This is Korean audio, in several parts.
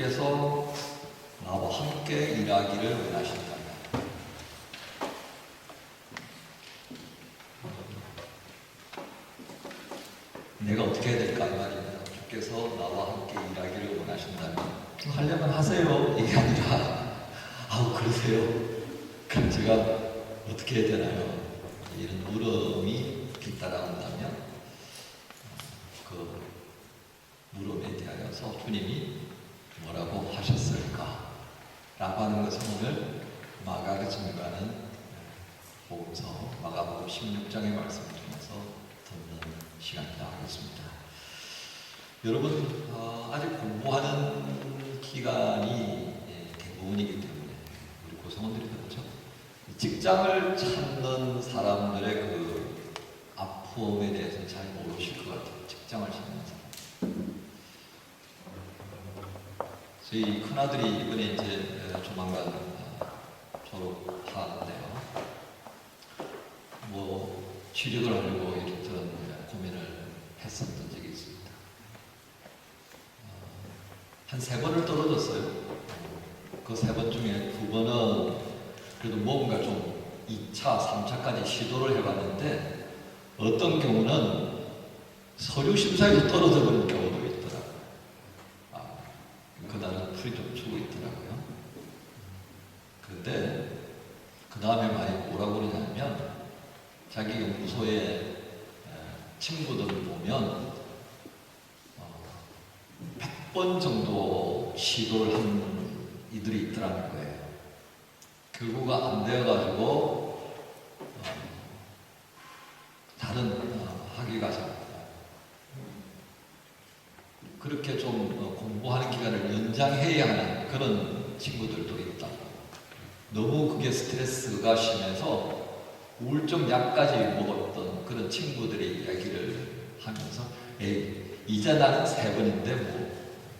주님께서 나와 함께 일하기를 원하신다면 내가 어떻게 해야 될까 이 말입니다. 주께서 나와 함께 일하기를 원하신다면 하려면 하세요 이게 아니라 아우 그러세요 그럼 제가 어떻게 해야 되나요? 이런 물음이 뒤따라온다면 그 물음에 대하여서 주님이 뭐라고 하셨을까? 라고 하는 것은 오늘 마가가 증거하는 복음서 마가복음 16장의 말씀 중에서 듣는 시간이라 하겠습니다. 여러분 아직 공부하는 기간이 대부분이기 때문에 우리 고성원들이 그렇죠. 직장을 찾는 사람들의 그 아픔에 대해서는 잘 모르실 것 같아요. 직장을 찾는 사람. 저희 큰아들이 이번에 이제 조만간 졸업하는데요. 뭐 취직을 하려고 이런저런 고민을 했었던 적이 있습니다. 한 3번을 떨어졌어요. 그 3번 중에 2번은 그래도 뭔가 좀 2차, 3차까지 시도를 해봤는데 어떤 경우는 서류 심사에서 떨어져 버린 경우도 있더라고요. 그날은 풀이 좀 주고 있더라고요. 그런데 그 다음에 많이 뭐라고 그러냐면 자기 연구소에 친구들을 보면 100번 정도 시도를 한 이들이 있더라는 거예요. 결국 안 되어가지고 다른 학위 가서 그렇게 좀 공부하는 기간을 연장해야 하는 그런 친구들도 있다. 너무 그게 스트레스가 심해서 우울증 약까지 먹었던 그런 친구들의 이야기를 하면서 에이 이제 나는 3번인데 뭐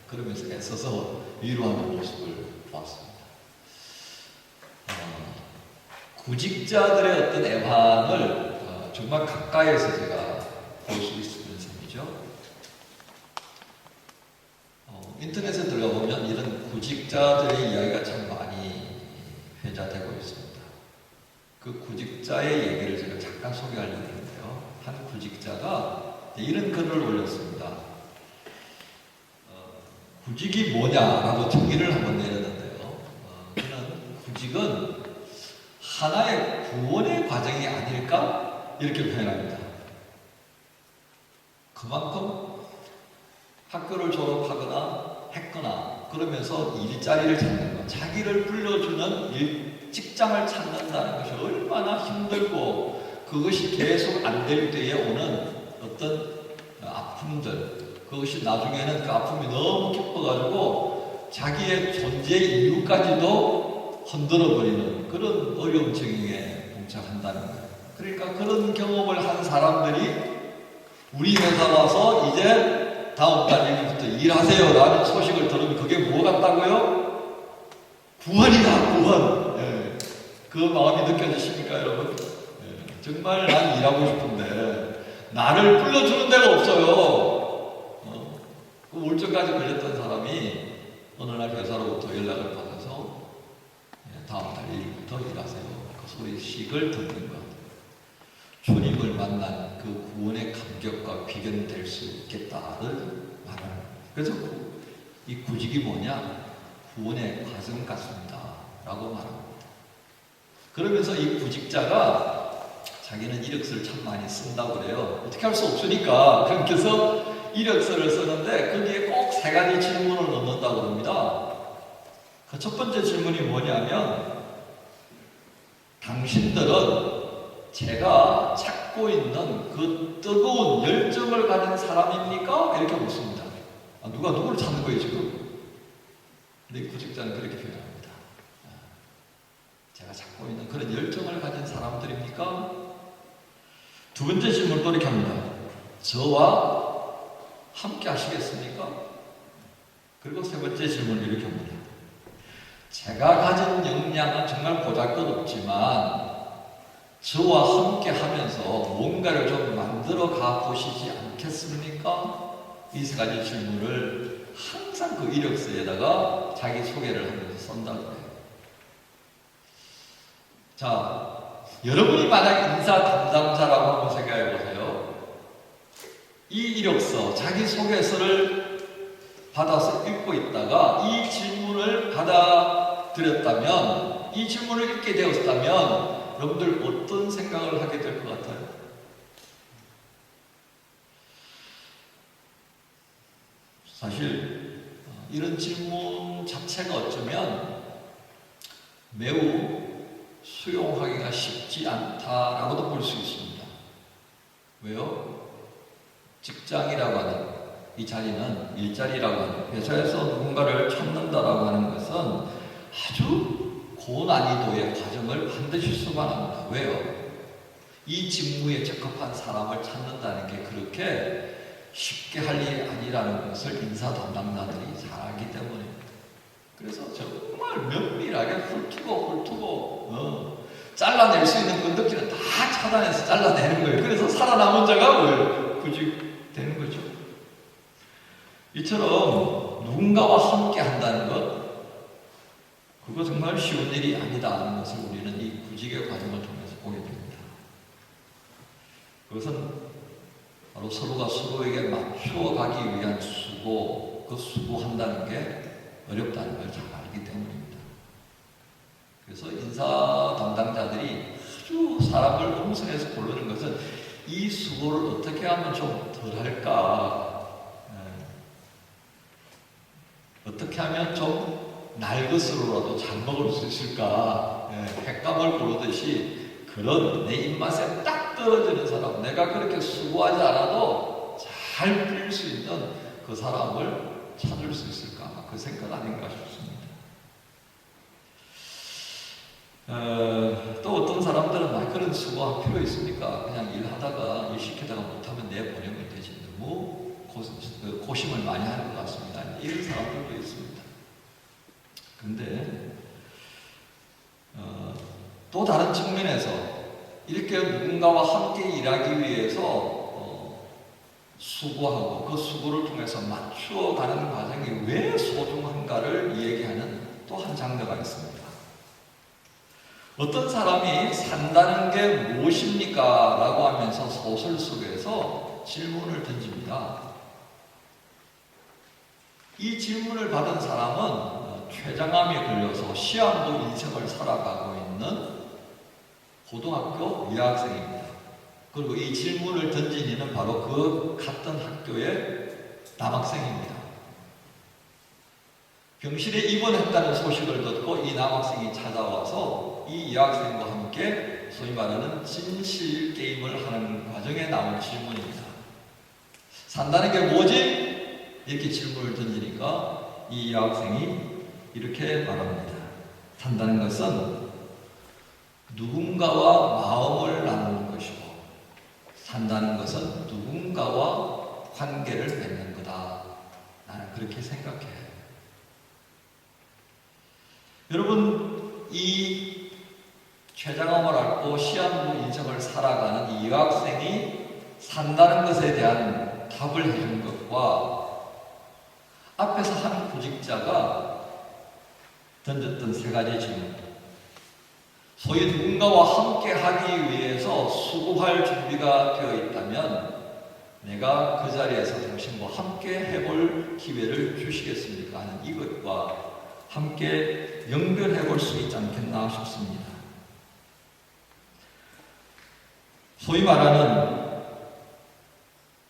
그러면서 애써서 위로하는 모습을 보았습니다. 구직자들의 어떤 애환을 정말 가까이에서 제가 볼 수 있는 셈이죠. 인터넷에 들어가 보면 이런 구직자들의 이야기가 참 많이 회자되고 있습니다. 그 구직자의 얘기를 제가 잠깐 소개하려고 하는데요. 한 구직자가 이런 글을 올렸습니다. 구직이 뭐냐라고 정의를 한번 내렸는데요. 저는 구직은 하나의 구원의 과정이 아닐까? 이렇게 표현합니다. 그만큼 학교를 졸업하거나 했거나 그러면서 일자리를 찾는 것, 자기를 불러주는 직장을 찾는다는 것이 얼마나 힘들고 그것이 계속 안 될 때에 오는 어떤 아픔들, 그것이 나중에는 그 아픔이 너무 깊어가지고 자기의 존재 이유까지도 흔들어버리는 그런 어려움증에 봉착한다는 거예요. 그러니까 그런 경험을 한 사람들이 우리 회사 와서 이제 다음 달 1일부터 일하세요 라는 소식을 들으면 그게 뭐 같다고요? 구원이다, 구원. 예. 그 마음이 느껴지십니까, 여러분? 예. 정말 난 일하고 싶은데 나를 불러주는 데가 없어요. 그 우울증까지 걸렸던 사람이 어느 날 회사로부터 연락을 받아서 다음 달 1일부터 일하세요. 그 소식을 듣는 것. 주님을 만난 그 구원의 감격과 비견될 수 있겠다를 말하는 거예요. 그래서 이 구직이 뭐냐? 구원의 과정 같습니다. 라고 말합니다. 그러면서 이 구직자가 자기는 이력서를 참 많이 쓴다고 그래요. 어떻게 할 수 없으니까. 그래서 이력서를 쓰는데 거기에 꼭 3가지 질문을 넣는다고 합니다. 그 첫 번째 질문이 뭐냐면 당신들은 제가 찾고 있는 그 뜨거운 열정을 가진 사람입니까? 이렇게 묻습니다. 누가 누구를 찾는 거예요 지금? 근데 구직자는 그렇게 표현합니다. 제가 찾고 있는 그런 열정을 가진 사람들입니까? 두 번째 질문도 이렇게 합니다. 저와 함께 하시겠습니까? 그리고 세 번째 질문을 이렇게 합니다. 제가 가진 역량은 정말 보잘것없지만 저와 함께 하면서 뭔가를 좀 만들어 가 보시지 않겠습니까? 이 3가지 질문을 항상 그 이력서에다가 자기 소개를 하면서 쓴다고 해요. 자, 여러분이 만약 인사 담당자라고 한번 생각해 보세요. 이 이력서, 자기소개서를 받아서 읽고 있다가 이 질문을 받아들였다면, 이 질문을 읽게 되었다면 여러분들 어떤 생각을 하게 될 것 같아요? 사실 이런 질문 자체가 어쩌면 매우 수용하기가 쉽지 않다라고도 볼 수 있습니다. 왜요? 직장이라고 하는 이 자리는, 일자리라고 하는, 회사에서 누군가를 찾는다라고 하는 것은 아주 고난이도의 과정을 반드시 수반합니다. 왜요? 이 직무에 적합한 사람을 찾는다는 게 그렇게 쉽게 할 일이 아니라는 것을 인사 담당자들이 잘 알기 때문입니다. 그래서 정말 면밀하게 훑고 잘라낼 수 있는 건덕지는 다 차단해서 잘라내는 거예요. 그래서 살아남은 자가 뭘 구직되는 거죠. 이처럼 누군가와 함께 한다는 것, 그거 정말 쉬운 일이 아니다 하는 것을 우리는 이 구직의 과정을 통해서 보게 됩니다. 그것은 바로 서로가 서로에게 맞추어 가기 위한 수고, 그 수고한다는 게 어렵다는 걸 잘 알기 때문입니다. 그래서 인사 담당자들이 아주 사람을 음성해서 고르는 것은 이 수고를 어떻게 하면 좀 덜할까, 어떻게 하면 좀 날 것으로라도 잘 먹을 수 있을까, 횟감을 고르듯이 그런 내 입맛에 딱 떨어지는 사람, 내가 그렇게 수고하지 않아도 잘 풀릴 수 있는 그 사람을 찾을 수 있을까, 그 생각 아닌가 싶습니다. 또 어떤 사람들은 그런 수고할 필요 있습니까? 그냥 일하다가, 일 시키다가 못하면 내보내면 되지. 너무 고심을 많이 하는 것 같습니다. 이런 사람들도 있습니다. 그런데 또 다른 측면에서 이렇게 누군가와 함께 일하기 위해서 수고하고 그 수고를 통해서 맞추어가는 과정이 왜 소중한가를 얘기하는 또 한 장르가 있습니다. 어떤 사람이 산다는 게 무엇입니까? 라고 하면서 소설 속에서 질문을 던집니다. 이 질문을 받은 사람은 췌장암에 걸려서 시한부 인생을 살아가고 있는 고등학교 여학생입니다. 그리고 이 질문을 던진 이는 바로 그 같은 학교의 남학생입니다. 병실에 입원했다는 소식을 듣고 이 남학생이 찾아와서 이 여학생과 함께 소위 말하는 진실 게임을 하는 과정에 나온 질문입니다. 산다는 게 뭐지? 이렇게 질문을 던지니까 이 여학생이 이렇게 말합니다. 산다는 것은 누군가와 마음을 나누는 것이고, 산다는 것은 누군가와 관계를 맺는 거다. 나는 그렇게 생각해. 여러분, 이 췌장암을 앓고 시한부 인생을 살아가는 이 여학생이 산다는 것에 대한 답을 해준 것과 앞에서 한 구직자가 던졌던 세 가지 질문, 소위 누군가와 함께 하기 위해서 수고할 준비가 되어 있다면 내가 그 자리에서 당신과 함께 해볼 기회를 주시겠습니까? 하는 이것과 함께 연결해 볼 수 있지 않겠나 싶습니다. 소위 말하는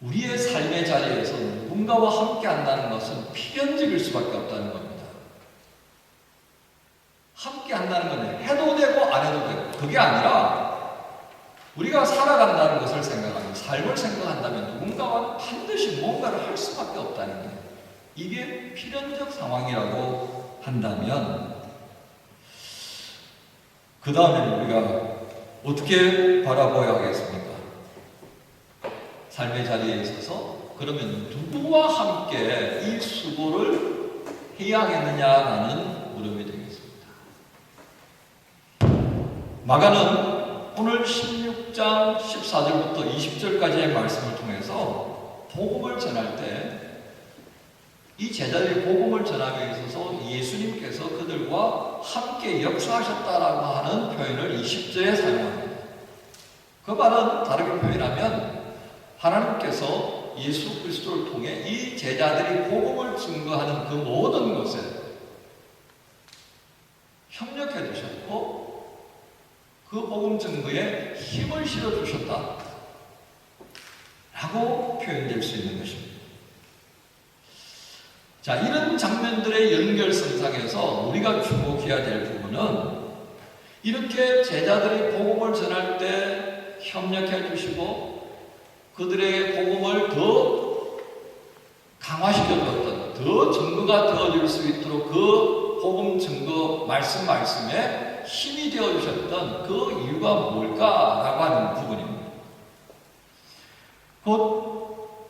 우리의 삶의 자리에서 누군가와 함께 한다는 것은 필연적일 수밖에 없다는 겁니다. 함께 한다는 건 해도 되고 안 해도 되고, 그게 아니라 우리가 살아간다는 것을 생각하면, 삶을 생각한다면 누군가와 반드시 뭔가를 할 수밖에 없다는 거예요. 이게 필연적 상황이라고 한다면 그 다음에 우리가 어떻게 바라봐야 하겠습니까? 삶의 자리에 있어서 그러면 누구와 함께 이 수고를 해야 하겠느냐라는 물음이 되겠습니다. 마가는 오늘 16장 14절부터 20절까지의 말씀을 통해서 복음을 전할 때 이 제자들이 복음을 전하기 있어서 예수님께서 그들과 함께 역사하셨다라고 하는 표현을 20절에 사용합니다. 그 말은 다르게 표현하면 하나님께서 예수 그리스도를 통해 이 제자들이 복음을 증거하는 그 모든 것에 협력해 주셨고 그 복음 증거에 힘을 실어 주셨다 라고 표현될 수 있는 것입니다. 자, 이런 장면들의 연결성상에서 우리가 주목해야 될 부분은 이렇게 제자들이 복음을 전할 때 협력해 주시고 그들의 복음을 더 강화시켜 주었던, 더 증거가 되어질 수 있도록 그 복음 증거 말씀에 힘이 되어 주셨던 그 이유가 뭘까라고 하는 부분입니다. 곧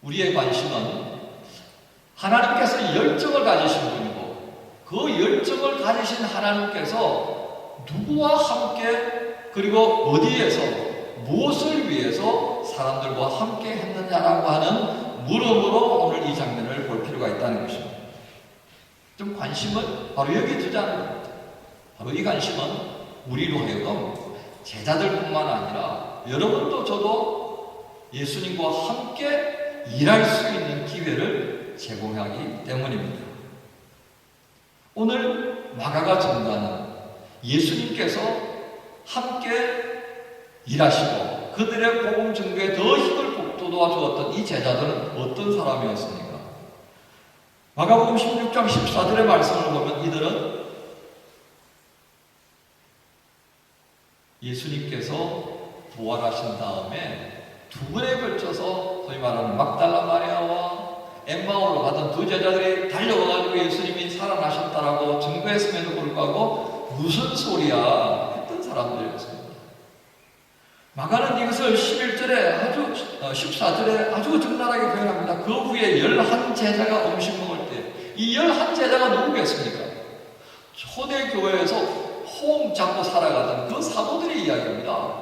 우리의 관심은 하나님께서 열정을 가지신 분이고 그 열정을 가지신 하나님께서 누구와 함께 그리고 어디에서 무엇을 위해서 사람들과 함께 했느냐라고 하는 물음으로 오늘 이 장면을 볼 필요가 있다는 것입니다. 좀 관심을 바로 여기 두자는 겁니다. 바로 이 관심은 우리로 하여금 제자들뿐만 아니라 여러분도 저도 예수님과 함께 일할 수 있는 기회를 제공하기 때문입니다. 오늘 마가가 전가하는 예수님께서 함께 일하시고 그들의 복음 증거에 더 힘을 북돋아 주었던 이 제자들은 어떤 사람이었습니까? 마가복음 16장 14절의 말씀을 보면 이들은 예수님께서 부활하신 다음에 두 번에 걸쳐서 소위 말하는 막달라 마리아와 엠마오로 가던 두 제자들이 달려와가지고 예수님이 살아나셨다라고 증거했음에도 불구하고 무슨 소리야 했던 사람들이었습니다. 마가는 이것을 11절에 14절에 아주 적나라하게 표현합니다. 그 후에 11제자가 음식 먹을 때 이 11제자가 누구겠습니까? 초대교회에서 호응 잡고 살아가던 그 사도들의 이야기입니다.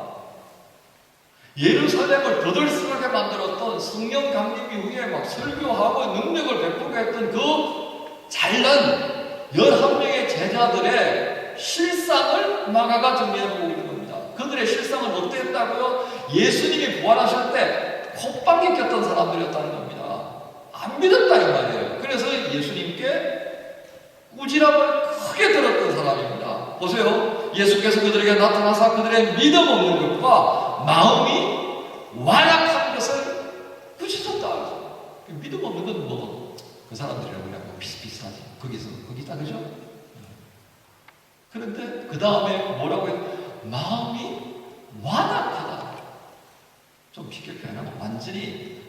예루살렘을 더들썩하게 만들었던 성령 강림 이후에 막 설교하고 능력을 베풀게 했던 그 잘난 11명의 제자들의 실상을 마가가 정리해보고 있는 겁니다. 그들의 실상은 어땠다고요? 예수님이 부활하실 때 콧방귀 꼈던 사람들이었다는 겁니다. 안 믿었다 이 말이에요. 그래서 예수님께 꾸지람을 크게 들었던 사람입니다. 보세요. 예수께서 그들에게 나타나서 그들의 믿음 없는 것과 마음이 완악한 것을 꾸짖었다. 믿음 없는 건 뭐 그 사람들이라고 그냥 비슷비슷하지. 거기다 그죠? 그런데 그 다음에 뭐라고 해요? 마음이 완악하다. 좀 쉽게 표현하면 완전히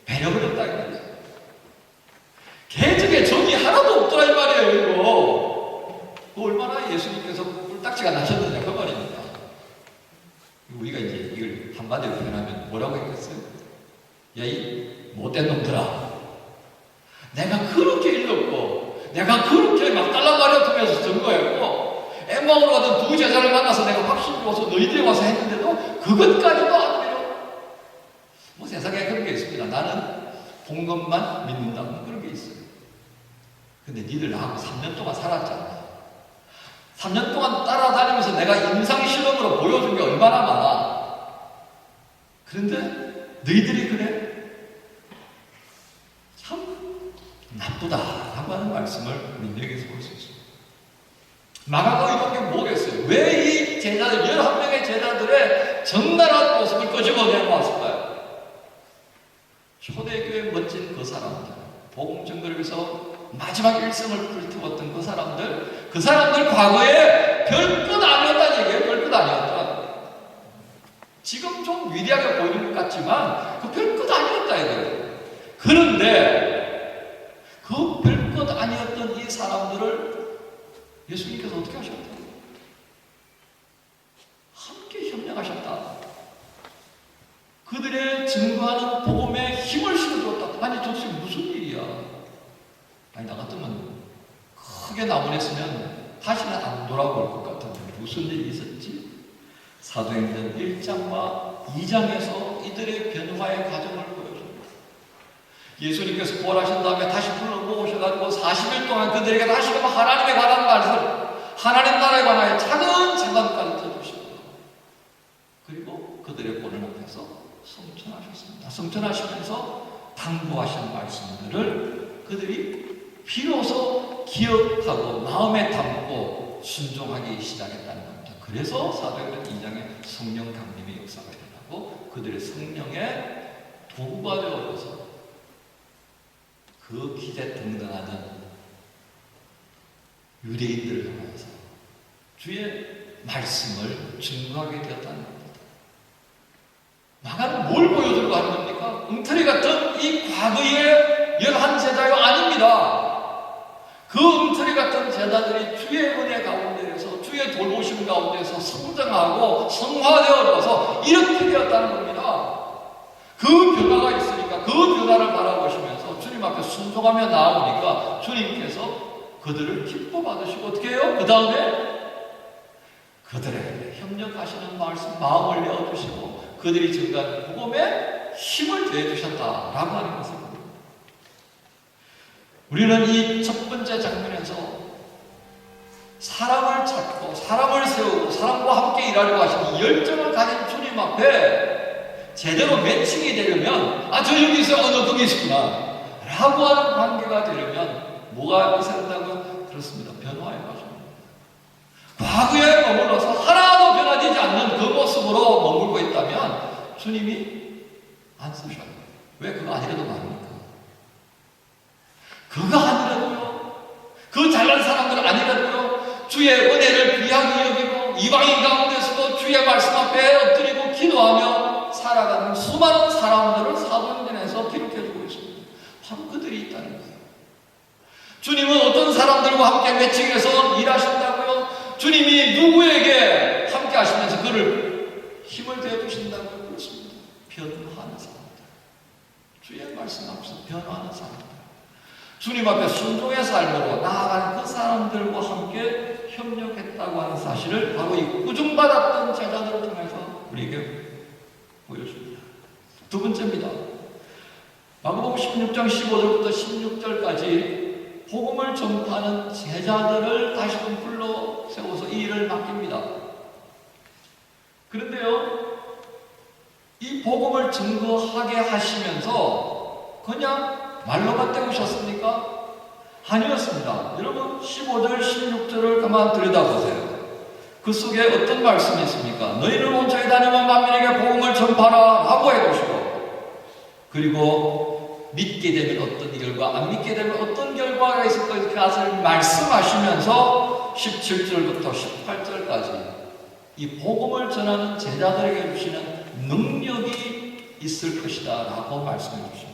배려버렸다 이 말이에요. 개적에 정이 하나도 없더라 이 말이에요. 이거 얼마나 예수님께서 꿀딱지가 나셨느냐 그 말입니다. 우리가 이제 이걸 한마디로 표현하면 뭐라고 했겠어요? 야, 이 못된 놈들아, 내가 그렇게 읽었고 내가 그렇게 막 달랑가려 통해서 증거했고 엠마오로 가던 두 제자를 만나서 내가 확신을 줘서 너희들이 와서 했는데도 그것까지도 안 믿어. 뭐 세상에 그런 게 있습니다. 나는 본 것만 믿는다는 그런 게 있어요. 근데 니들 나하고 3년 동안 살았잖아. 3년 동안 따라다니면서 내가 임상실험으로 보여준 게 얼마나 많아. 그런데 너희들이 그래? 참 나쁘다라고 하는 말씀을 우리 여기서 볼 수 있습니다. 마가가 이런 게 뭐겠어요? 왜 이 제자들 11명의 제자들의 적나라한 모습을 끄집어내왔을까요? 초대교회 멋진 그 사람들, 복음 증거를 위해서 마지막 일생을 불태웠던 그 사람들 과거에 별것 아니었다는 얘기예요. 별것 아니었다. 지금 좀 위대하게 보이는 것 같지만 그 별것 아니었다 이거예요. 그런데 그 별것 아니었던 이 사람들을 예수님께서 어떻게 하셨다? 함께 협력하셨다. 그들의 증거하는 복음에 힘을 실어줬다. 아니 도대체 무슨 일이야? 아니 나 같으면 크게 나무랬으면 다시는 안 돌아올 것 같은데 무슨 일이 있었지? 사도행전 1장과 2장에서 이들의 변화의 과정을 보여줍니다. 예수님께서 부활하신 다음에 다시 불러 모으셔가지고 40일 동안 그들에게 다시금 하나님에 관한 말씀, 하나님 나라에 관하여 차근차근 가르쳐 주시고, 그리고 그들의 보는 앞에서 성천하셨습니다. 성천하시면서 당부하신 말씀들을 그들이 비로소 기억하고 마음에 담고 순종하기 시작했다는 겁니다. 그래서 사도행전 2장에 성령 강림의 역사가 일어나고 그들의 성령의 도구가 되어서 그 기대 등등하던 유대인들을 향해서 주의 말씀을 증거하게 되었다는 겁니다. 마가는 뭘 보여주려고 하는 겁니까? 엉터리 같은 이 과거의 11제자가 아닙니다. 그 엉터리 같은 제자들이 주의 은혜 가운데에서, 주의 돌보심 가운데에서 성장하고 성화되어져서 이렇게 되었다는 겁니다. 그 변화가 있으니까 그 변화를 바라보시면서 주님 앞에 순종하며 나오니까 주님께서 그들을 기뻐 받으시고 어떻게 해요? 그 다음에 그들에게 협력하시는 말씀, 마음을 내어주시고 그들이 증거한 복음에 힘을 더해주셨다라고 하는 것입니다. 우리는 이 첫 번째 장면에서 사람을 찾고 사람을 세우고 사람과 함께 일하려고 하시는 열정을 가진 주님 앞에 제대로 매칭이 되려면 저 여기 있어, 너 거기 있구나 라고 하는 관계가 되려면 뭐가 있어야 한다고요? 그렇습니다. 변화의 과정입니다. 과거에 머물러서 하나도 변화되지 않는 그 모습으로 머물고 있다면 주님이 안 쓰셔요. 왜 그거 아니라도 말입니까? 그거 아니라도요, 그 잘난 사람들 아니라도요, 주의 은혜를 귀하게 여기고 이방인 가운데서도 주의 말씀 앞에 엎드리고 기도하며 살아가는 수많은 사람들을 사도행전에서 기록해주고 있습니다. 바로 그들이 있다는 거예요. 주님은 어떤 사람들과 함께 매칭해서 일하신다고요? 주님이 누구에게 함께 하시면서 그를 힘을 되어주신다고요? 그렇습니다. 변화하는 사람들, 주의 말씀 앞에서 변화하는 사람들, 주님 앞에 순종의 삶으로 나아가는 그 사람들과 함께 협력했다고 하는 사실을 바로 이 구중받았던 제자들을 통해서 우리에게 보여줍니다. 두 번째입니다. 마가복음 16장 15절부터 16절까지 복음을 전파하는 제자들을 다시금 불러 세워서 이 일을 맡깁니다. 그런데요, 이 복음을 증거하게 하시면서 그냥 말로만 때우셨습니까? 아니었습니다. 여러분 15절 16절을 가만 들여다보세요. 그 속에 어떤 말씀이 있습니까? 너희는 온천에 다니면 만민에게 복음을 전파하라 라고 해두시고, 그리고 믿게 되면 어떤 결과, 안 믿게 되면 어떤 결과가 있을 것을 말씀하시면서 17절부터 18절까지 이 복음을 전하는 제자들에게 주시는 능력이 있을 것이다 라고 말씀해 주십니다.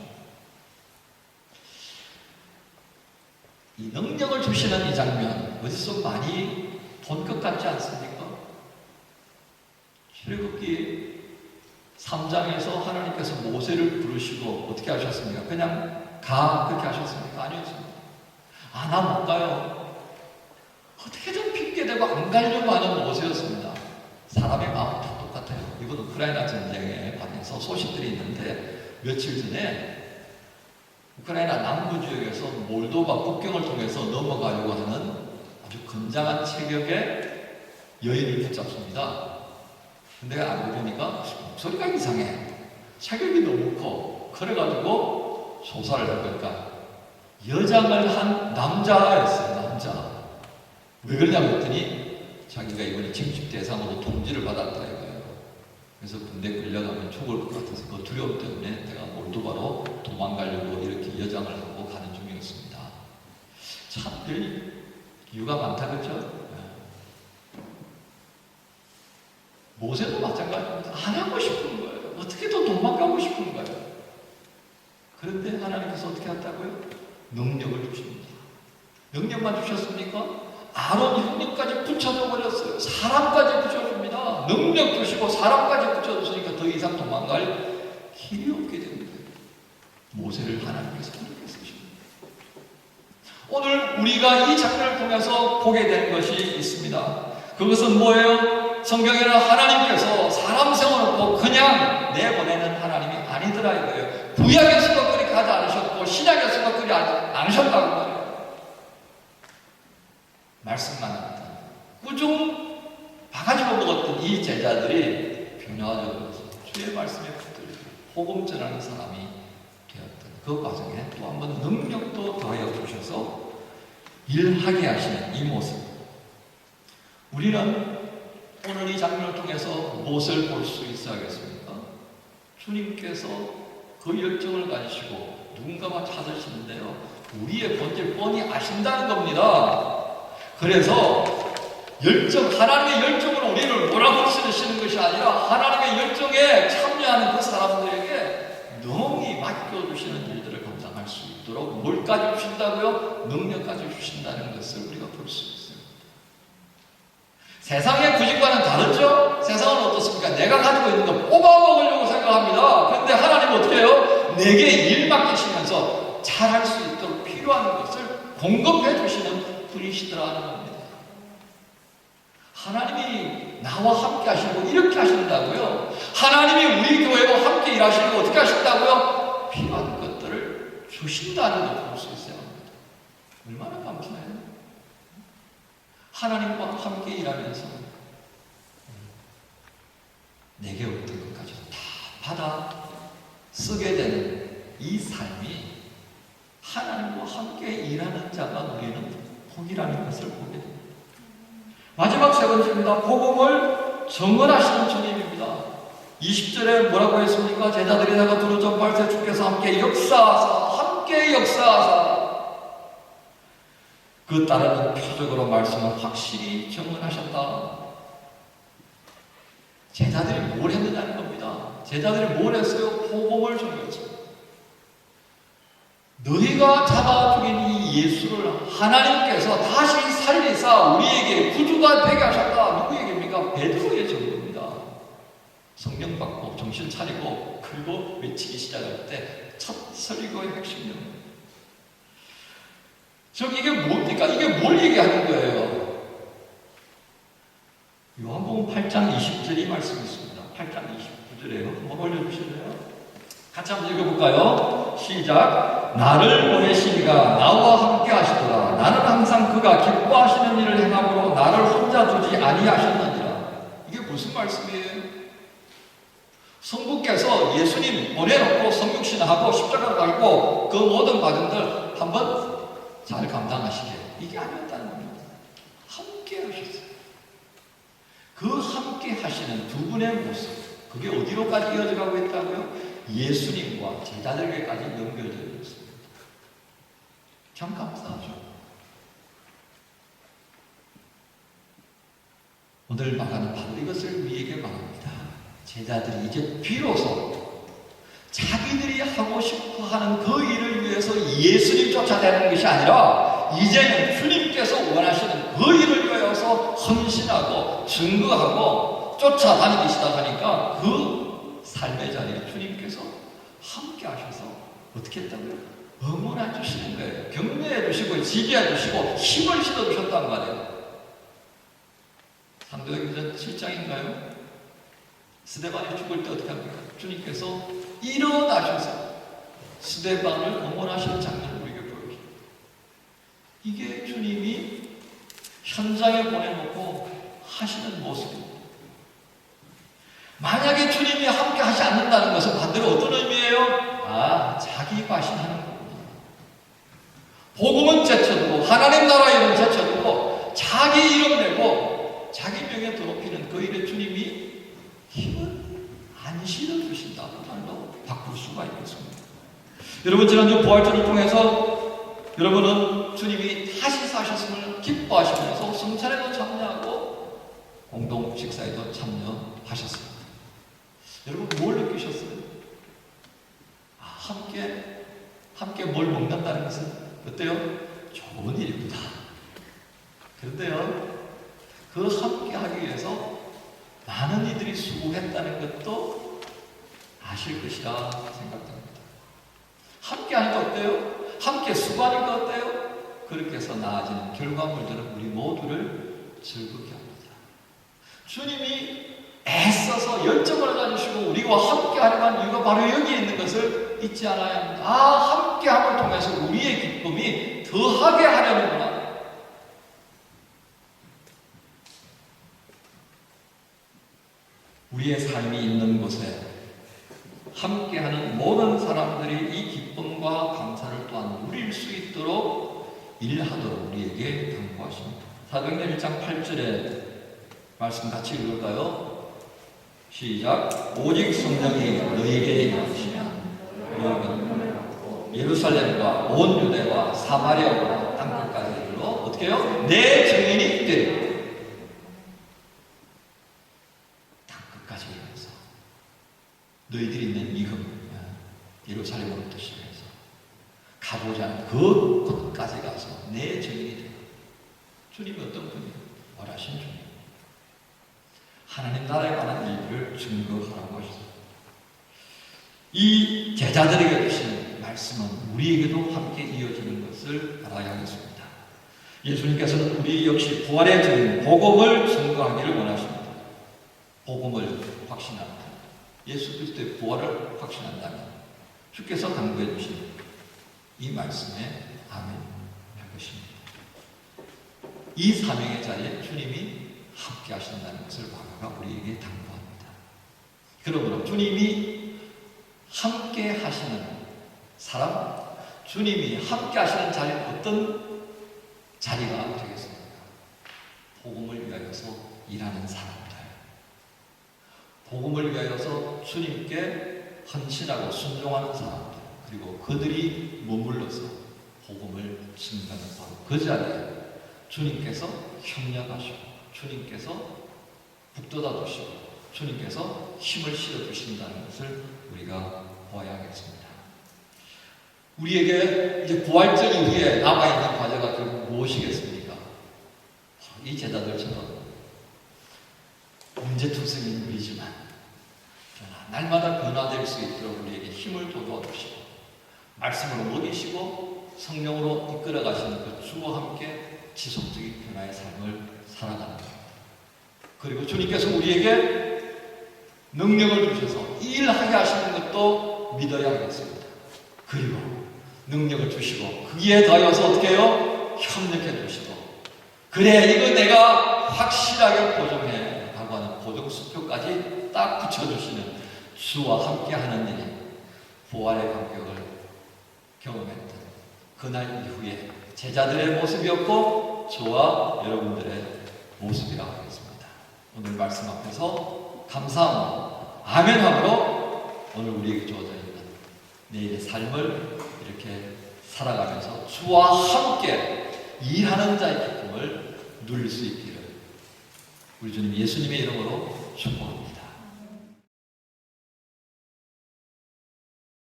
이 능력을 주시는 이 장면, 어디서 많이 본 것 같지 않습니까? 출애굽기 3장에서 하나님께서 모세를 부르시고 어떻게 하셨습니까? 그냥 가, 그렇게 하셨습니까? 아니었습니다. 나 못 가요. 어떻게든 핑계대고 안 가려고 하는 모세였습니다. 사람의 마음은 다 똑같아요. 이번 우크라이나 전쟁에 관해서 소식들이 있는데, 며칠 전에 우크라이나 남부 지역에서 몰도바 국경을 통해서 넘어가려고 하는 아주 건장한 체격의 여인을 붙잡습니다. 근데 알고 보니까 목소리가 이상해. 체격이 너무 커. 그래가지고 조사를 해보니까 여장을 한 남자였어요. 남자. 왜 그러냐고 했더니 자기가 이번에 징집 대상으로 통지를 받았다 이거예요. 그래서 군대 끌려가면 죽을 것 같아서 그 두려움 때문에 내가 몰도바로 도망가려고 이렇게 여장을 하고 가는 중이었습니다. 참 이유가 많다, 그렇죠? 모세도 마찬가지입니다. 안 하고 싶은 거예요. 어떻게든 도망가고 싶은 거예요. 그런데 하나님께서 어떻게 했다고요? 능력을 주십니다. 능력만 주셨습니까? 아론 형님까지 붙여줘 버렸어요. 사람까지 붙여줍니다. 능력 주시고 사람까지 붙여줬으니까 더 이상 도망갈 길이 없게 됩니다. 모세를 하나님께서 그렇게 쓰십니다. 오늘 우리가 이 장면을 통해서 보게 된 것이 있습니다. 그것은 뭐예요? 성경에는 하나님께서 사람 세워놓고 그냥 내보내는 하나님이 아니더라 이거예요. 구약에서도 그렇게 하지 않으셨고 신약에서도 그리 않으셨다고 말해요. 말씀만 합니다. 꾸중 바가지로 먹었던 이 제자들이 변화적으로 주의 말씀에 붙들리고 복음 전하는 사람이 되었던 그 과정에 또 한 번 능력도 더하여 주셔서 일하게 하시는 이 모습. 우리는 오늘 이 장면을 통해서 무엇을 볼 수 있어야겠습니까? 주님께서 그 열정을 가지시고 누군가만 찾으시는데요, 우리의 본질 뻔히 아신다는 겁니다. 그래서 하나님의 열정으로 우리를 몰아붙이시는 것이 아니라 하나님의 열정에 참여하는 그 사람들에게 능히 맡겨주시는 일들을 감당할 수 있도록 뭘까지 주신다고요? 능력까지 주신다는 것을 우리가 볼 수 있어요. 세상의 구직과는 다르죠? 세상은 어떻습니까? 내가 가지고 있는 거 뽑아먹으려고 생각합니다. 그런데 하나님은 어떻게 해요? 내게 일 맡기시면서 잘할 수 있도록 필요한 것을 공급해 주시는 분이시더라는 겁니다. 하나님이 나와 함께 하시고 이렇게 하신다고요? 하나님이 우리 교회와 함께 일하시고 어떻게 하신다고요? 필요한 것들을 주신다는 걸 볼 수 있어야 합니다. 얼마나 감사해요? 하나님과 함께 일하면서 내게 어떤 것까지도 다 받아 쓰게 되는 이 삶이 하나님과 함께 일하는 자가 누리는 복이라는 것을 보게 됩니다. 마지막 세 번째입니다. 복음을 정언하시는 주님입니다. 20절에 뭐라고 했습니까? 제자들이 다가 두루 전파할 주께서 함께 역사하사 그 따르는 표적으로 말씀을 확실히 정언하셨다. 제자들이 뭘 했느냐는 겁니다. 제자들이 뭘 했어요? 복음을 전했죠. 너희가 잡아 죽인 이 예수를 하나님께서 다시 살리사 우리에게 구주가 되게 하셨다. 누구에게입니까? 베드로의 증거입니다. 성령 받고 정신 차리고 그리고 외치기 시작할 때 첫 설교의 핵심입니다. 즉 이게 뭡니까? 이게 뭘 얘기하는 거예요? 요한복음 8장 20절이 말씀이 있습니다. 8장 29절에요. 한번 올려주실래요? 같이 한번 읽어볼까요? 시작. 나를 보내시니가 나와 함께 하시더라. 나는 항상 그가 기뻐하시는 일을 행함으로 나를 혼자 두지 아니하셨느니라. 이게 무슨 말씀이에요? 성부께서 예수님 보내놓고 성육신하고 십자가를 달고 그 모든 과정들 한번 잘 감당하시게. 이게 아니었다는 겁니다. 함께 하셨어요. 그 함께 하시는 두 분의 모습, 그게 어디로까지 이어져가고 있다고요? 예수님과 제자들에게까지 연결되어 있습니다. 참 감사하죠. 오늘 말하는 바로 이것을 우리에게 말합니다. 제자들이 이제 비로소 자기들이 하고 싶어 하는 그 일을 위해서 예수님 쫓아다니는 것이 아니라 이제는 주님께서 원하시는 그 일을 위해서 헌신하고 증거하고 쫓아다니기 시작하니까 그 삶의 자리에 주님께서 함께 하셔서 어떻게 했다고요? 응원해 주시는 거예요. 격려해 주시고 지지해 주시고 힘을 실어 주셨단 말이에요. 사도행전 7장인가요? 스데반이 죽을 때 어떻게 합니까? 주님께서 일어나셔서 스데반을 응원하시는 장면을 우리에게 보여줍니다. 이게 주님이 현장에 보내놓고 하시는 모습입니다. 만약에 주님이 함께 하지 않는다는 것은 반대로 어떤 의미예요? 자기 과신하는 겁니다. 복음은 제쳐두고 하나님 나라 이름 제쳐두고 자기 이름 내고 자기 명예 더럽히는 그 일에 주님이 힘을 안 실어주신다고 말로 바꿀 수가 있겠습니다. 여러분, 지난주 부활절을 통해서 여러분은 주님이 다시 사셨음을 기뻐하시면서 성찬에도 참여하고 공동 식사에도 참여하셨습니다. 여러분, 뭘 느끼셨어요? 함께 뭘 먹는다는 것은 어때요? 좋은 일입니다. 그런데요, 그 함께 하기 위해서 많은 이들이 수고했다는 것도 아실 것이라 생각됩니다. 함께 하니까 어때요? 함께 수고하니까 어때요? 그렇게 해서 나아지는 결과물들은 우리 모두를 즐겁게 합니다. 주님이 애써서 열정을 가지시고 우리 우리와 함께 하려는 이유가 바로 여기에 있는 것을 잊지 않아야 합니다. 함께함을 통해서 우리의 기쁨이 더하게 하려는구나. 우리의 삶이 있는 곳에 함께하는 모든 사람들이 이 기쁨과 감사를 또한 누릴 수 있도록 일하도록 우리에게 당부하십니다. 사도행전 1장 8절에 말씀 같이 읽을까요? 시작. 오직 성령이 너희에게 임하시면 너희는 예루살렘과 온 유대와 사마리아와 땅끝까지 이르러 어떻게 해요? 내 증인이 되리라. 땅끝까지 이르러서 너희들이 있는 이금 예루살렘으로부터 시작해서 가보지 않은 그 곳까지 가서 내 증인이 되라. 주님이 어떤 분이에요? 원하신 주님. 하나님 나라에 관한 일들을 증거하라는 것이죠. 이 제자들에게 주신 말씀은 우리에게도 함께 이어지는 것을 알아야 하겠습니다. 예수님께서는 우리 역시 부활의 증인, 복음을 증거하기를 원하십니다. 복음을 확신합니다. 예수 그리스도의 부활을 확신한다면 주께서 강구해 주신 이 말씀에 아멘 할 것입니다. 이 사명의 자리에 주님이 함께 하신다는 것을 과거가 우리에게 당부합니다. 그러므로 주님이 함께 하시는 사람, 주님이 함께 하시는 자리는 어떤 자리가 되겠습니까? 복음을 위하여서 일하는 사람들, 복음을 위하여서 주님께 헌신하고 순종하는 사람들, 그리고 그들이 머물러서 복음을 증거하는 바로 그 자리에 주님께서 협력하시고 주님께서 북돋아 주시고 주님께서 힘을 실어 주신다는 것을 우리가 보아야겠습니다. 우리에게 이제 부활절 이후에 남아있는 과제가 결국 무엇이겠습니까? 이 제자들처럼 문제투성인 우리지만 날마다 변화될 수 있도록 우리에게 힘을 돋워 주시고 말씀으로 먹이시고 성령으로 이끌어 가시는 그 주와 함께 지속적인 변화의 삶을 살아가는 겁니다. 그리고 주님께서 우리에게 능력을 주셔서 이 일을 하게 하시는 것도 믿어야 하겠습니다. 그리고 능력을 주시고 거기에 더해서 어떻게 해요? 협력해 주시고 그래 이거 내가 확실하게 보증해 라고 하는 보증수표까지 딱 붙여주시는 주와 함께 하는 일이 부활의 감격을 경험했던 그날 이후에 제자들의 모습이었고 저와 여러분들의 모습이라고 하겠습니다. 오늘 말씀 앞에서 감사함으로 아멘함으로 오늘 우리에게 주어져 있는 내일의 삶을 이렇게 살아가면서 주와 함께 일하는 자의 기쁨을 누릴 수 있기를 우리 주님 예수님의 이름으로 축복합니다.